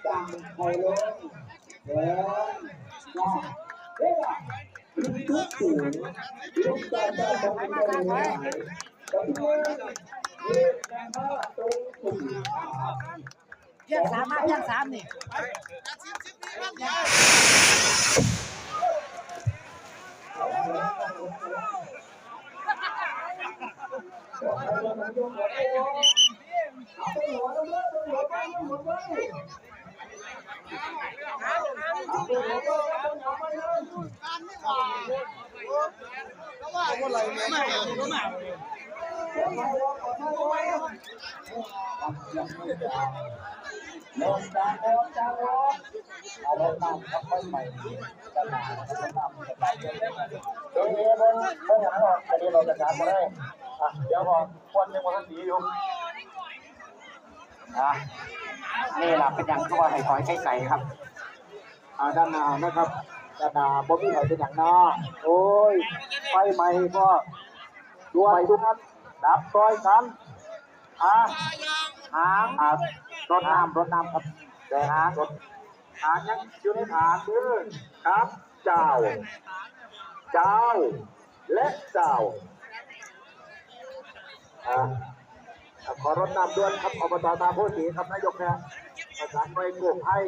จังไทยเลยเดินว่าเฮ้ยทุกสูงทุกการได้ทำได้เลยแต่ที่นี่เรียกกันว่าตรงสูงเพียงสามมาเพียงสามนี่ลงจางลงจางลงเอาลงน้ำครับค่อยไปจะหนาจะน้ำจะไปเรื่อยๆเดี๋ยวนี้บนหางออกอันนี้เราจะจับมาได้เดี๋ยวก่อนคนยังวันสีอยู่นี่แหละเป็นอย่างตัวไห่ถอยไก่ครับด้านหน้านะครับด้านหน้าบ่มีไห่เป็นอย่างน้อโอ้ยไฟใหม่ก็ด้วยทุกท่านดับซอยกันหางรถน้ำครับแต่หางยังอยู่ในฐานมือครับเจ้าและเจ้าขอรถน้ำด้วยครับอบต.ตาโพสีครับนายกนะประสานไปกู้ภัย